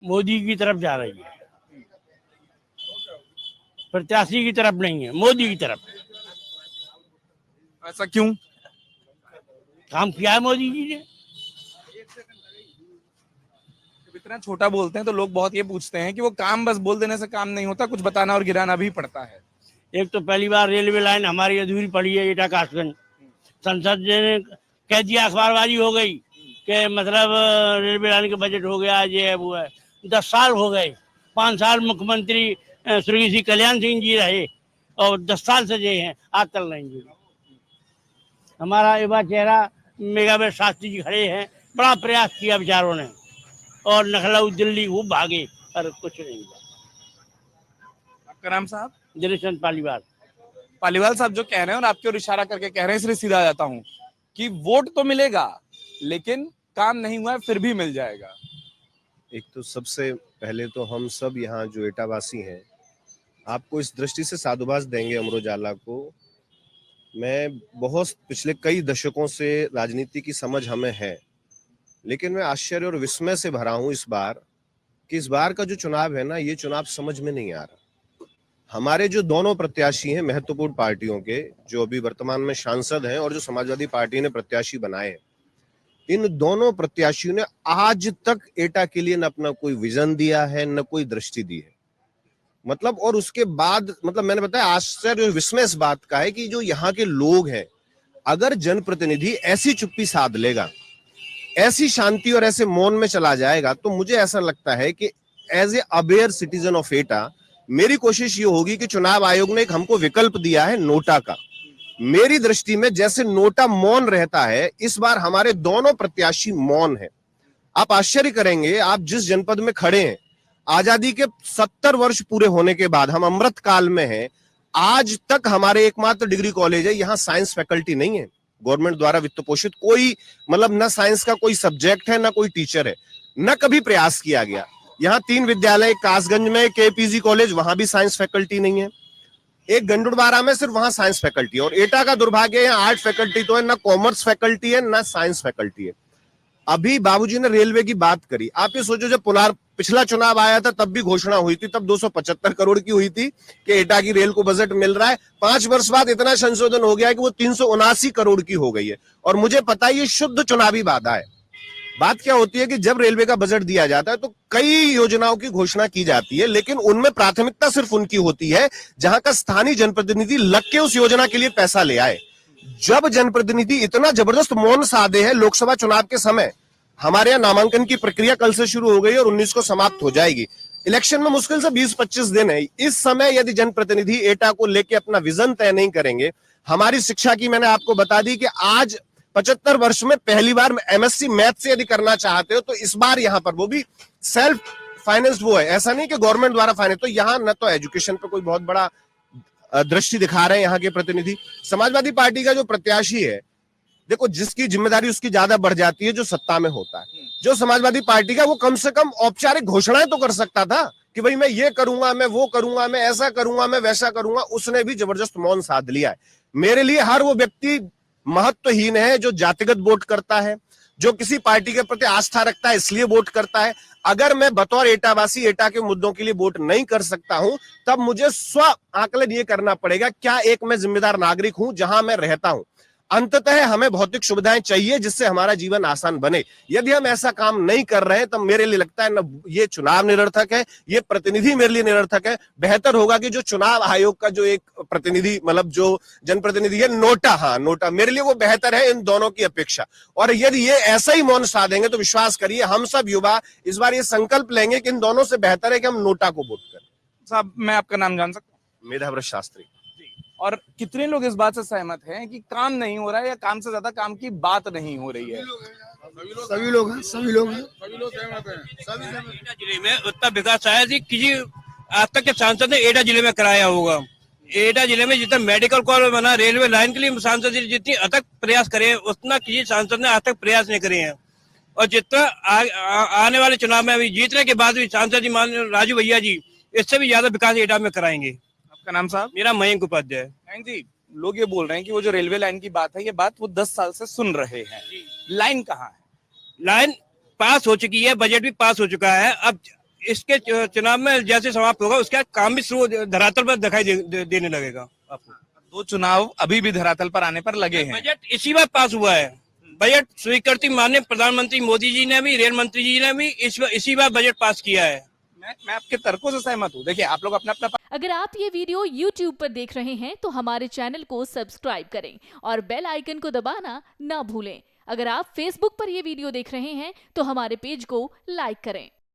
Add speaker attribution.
Speaker 1: मोदी की तरफ जा रही है, प्रत्याशी की तरफ नहीं है, मोदी की तरफ।
Speaker 2: ऐसा क्यों?
Speaker 1: काम किया है मोदी जी ने।
Speaker 2: जब इतना छोटा बोलते हैं तो लोग बहुत ये पूछते हैं कि वो काम बस बोल देने से काम नहीं होता, कुछ बताना और गिराना भी पड़ता है।
Speaker 1: एक तो पहली बार रेलवे लाइन हमारी अधूरी पड़ी है, एटा कासगंज। संसद ने कह दिया, अखबारबाजी हो गई कि मतलब रेलवे लाइन का बजट हो गया, ये है वो है। 10 साल हो गए, 5 साल मुख्यमंत्री स्वर्गीय श्री कल्याण सिंह जी रहे और 10 साल से ये हैं, आज तक नहीं जुड़ी। हमारा युवा चेहरा मेघावर शास्त्री जी खड़े हैं, बड़ा प्रयास किया बेचारों ने, और लखनऊ दिल्ली खूब भागे पर कुछ नहीं हुआ।
Speaker 2: आपका नाम साहब?
Speaker 1: दिनेश चंद पालीवाल।
Speaker 2: पालीवाल साहब जो कह रहे हैं और आपकी ओर इशारा करके कह रहे हैं, इसलिए सीधा जाता हूं कि वोट तो मिलेगा लेकिन काम नहीं हुआ है फिर भी मिल जाएगा।
Speaker 3: एक तो सबसे पहले तो हम सब यहाँ जो एटावासी हैं आपको इस दृष्टि से साधुवाद देंगे अमर उजाला को। मैं बहुत पिछले कई दशकों से राजनीति की समझ हमें है, लेकिन मैं आश्चर्य और विस्मय से भरा हूं इस बार कि इस बार का जो चुनाव है ना, ये चुनाव समझ में नहीं आ रहा। हमारे जो दोनों प्रत्याशी हैं महत्वपूर्ण पार्टियों के, जो अभी वर्तमान में सांसद हैं और जो समाजवादी पार्टी ने प्रत्याशी बनाए हैं, इन दोनों प्रत्याशियों ने आज तक एटा के लिए न अपना कोई विजन दिया है, न कोई दृष्टि दी है। मतलब और उसके बाद मतलब मैंने बताया आश्चर्य और विस्मय इस बात का है कि जो यहाँ के लोग हैं, अगर जनप्रतिनिधि ऐसी चुप्पी साध लेगा, ऐसी शांति और ऐसे मौन में चला जाएगा, तो मुझे ऐसा लगता है कि as a aware citizen of Etah मेरी कोशिश ये होगी कि चुनाव आयोग ने एक हमको विकल्प दिया है नोटा का। मेरी दृष्टि में जैसे नोटा मौन रहता है, इस बार हमारे दोनों प्रत्याशी मौन है। आप आश्चर्य करेंगे, आप जिस जनपद में खड़े हैं, आजादी के 70 वर्ष पूरे होने के बाद हम अमृत काल में हैं, आज तक हमारे एकमात्र डिग्री कॉलेज है, यहाँ साइंस फैकल्टी नहीं है। गवर्नमेंट द्वारा वित्त पोषित कोई मतलब न साइंस का कोई सब्जेक्ट है, न कोई टीचर है, न कभी प्रयास किया गया। यहाँ 3 विद्यालय, कासगंज में केपीजी कॉलेज, वहां भी साइंस फैकल्टी नहीं है। एक गंडुड़बारा में सिर्फ वहां साइंस फैकल्टी है। और एटा का दुर्भाग्य है, आर्ट फैकल्टी तो है, ना कॉमर्स फैकल्टी है, ना साइंस फैकल्टी है। अभी बाबूजी ने रेलवे की बात करी, आप ये सोचो जब पिछला चुनाव आया था तब भी घोषणा हुई थी, तब 275 करोड़ की हुई थी कि एटा की रेल को बजट मिल रहा है। 5 वर्ष बाद इतना संशोधन हो गया है कि वो 379 करोड़ की हो गई है। और मुझे पता है ये शुद्ध चुनावी बाधा है। बात क्या होती है कि जब रेलवे का बजट दिया जाता है तो कई योजनाओं की घोषणा की जाती है, लेकिन उनमें प्राथमिकता सिर्फ उनकी होती है जहां का स्थानीय जनप्रतिनिधि लग के उस योजना के लिए पैसा ले आए। जब जनप्रतिनिधि इतना जबरदस्त मौन साधे है, लोकसभा चुनाव के समय हमारे यहाँ नामांकन की प्रक्रिया कल से शुरू हो गई और 19 को समाप्त हो जाएगी। इलेक्शन में मुश्किल से 20-25 दिन है। इस समय यदि जनप्रतिनिधि एटा को लेके अपना विजन तय नहीं करेंगे, हमारी शिक्षा की मैंने आपको बता दी कि आज 75 वर्ष में पहली बार एमएससी मैथ से यदि करना चाहते हो तो इस बार यहाँ पर वो भी सेल्फ फाइनेंस्ड वो है, ऐसा नहीं कि गवर्नमेंट द्वारा फाइनेंस। तो यहाँ न तो एजुकेशन पे कोई बहुत बड़ा दृष्टि दिखा रहे हैं यहाँ के प्रतिनिधि। समाजवादी पार्टी का जो प्रत्याशी है, देखो जिसकी जिम्मेदारी उसकी ज्यादा बढ़ जाती है जो सत्ता में होता है। जो समाजवादी पार्टी का, वो कम से कम औपचारिक घोषणाएं तो कर सकता था कि भाई मैं ये करूंगा, मैं वो करूंगा, मैं ऐसा करूंगा, मैं वैसा करूंगा। उसने भी जबरदस्त मौन साध लिया है। मेरे लिए हर वो व्यक्ति महत्वहीन है जो जातिगत वोट करता है, जो किसी पार्टी के प्रति आस्था रखता है इसलिए वोट करता है। अगर मैं बतौर एटावासी एटा के मुद्दों के लिए वोट नहीं कर सकता हूं, तब मुझे स्व आकलन ये करना पड़ेगा, क्या एक मैं जिम्मेदार नागरिक हूं जहां मैं रहता हूं। अंततः हमें भौतिक सुविधाएं चाहिए जिससे हमारा जीवन आसान बने। यदि हम ऐसा काम नहीं कर रहे हैं तब मेरे लिए लगता है न ये चुनाव निरर्थक है, ये प्रतिनिधि मेरे लिए निरर्थक है। बेहतर होगा कि जो चुनाव आयोग का जो एक प्रतिनिधि मतलब जो जनप्रतिनिधि है नोटा, हाँ नोटा मेरे लिए वो बेहतर है इन दोनों की अपेक्षा। और यदि ये ऐसा ही मौन साधेंगे तो विश्वास करिए हम सब युवा इस बार ये संकल्प लेंगे कि इन दोनों से बेहतर है कि हम नोटा को वोट करें।
Speaker 2: साहब मैं आपका नाम जान सकता हूँ?
Speaker 3: मेधाव्रत शास्त्री।
Speaker 2: और कितने लोग इस बात से सहमत हैं कि काम नहीं हो रहा है या काम से ज्यादा काम की बात नहीं हो रही है?
Speaker 4: सभी लोग हैं, सभी लोग सहमत हैं।
Speaker 1: एटा जिले में उतना विकास शायद ही किसी आज तक के सांसद ने एटा जिले में कराया होगा। एटा जिले में जितना मेडिकल कॉलेज बना, रेलवे लाइन के लिए सांसद जितनी अथक प्रयास करे उतना किसी सांसद ने आज तक प्रयास नहीं करे हैं। और जितना आने वाले चुनाव में अभी जीतने के बाद भी सांसद जी मान राजू भैया जी इससे भी ज्यादा विकास एटा में कराएंगे।
Speaker 2: आपका नाम साहब?
Speaker 1: मेरा मयंक उपाध्याय।
Speaker 2: मयंक जी, लोग ये बोल रहे हैं कि वो जो रेलवे लाइन की बात है, ये बात वो 10 साल से सुन रहे हैं। लाइन कहाँ है?
Speaker 1: लाइन पास हो चुकी है, बजट भी पास हो चुका है। अब
Speaker 5: इसके चुनाव में जैसे समाप्त होगा उसका काम भी शुरू धरातल पर दिखाई देने लगेगा आपको।
Speaker 2: 2 चुनाव अभी भी धरातल पर आने पर लगे हैं।
Speaker 5: बजट इसी बार पास हुआ है। बजट स्वीकृति माननीय प्रधानमंत्री मोदी जी ने भी, रेल मंत्री जी ने भी इसी बार बजट पास किया है।
Speaker 2: मैं आपके तर्कों से सहमत हूँ। देखिए आप लोग अपना अपना
Speaker 6: अगर आप ये वीडियो YouTube पर देख रहे हैं तो हमारे चैनल को सब्सक्राइब करें और बेल आइकन को दबाना ना भूलें। अगर आप Facebook पर ये वीडियो देख रहे हैं तो हमारे पेज को लाइक करें।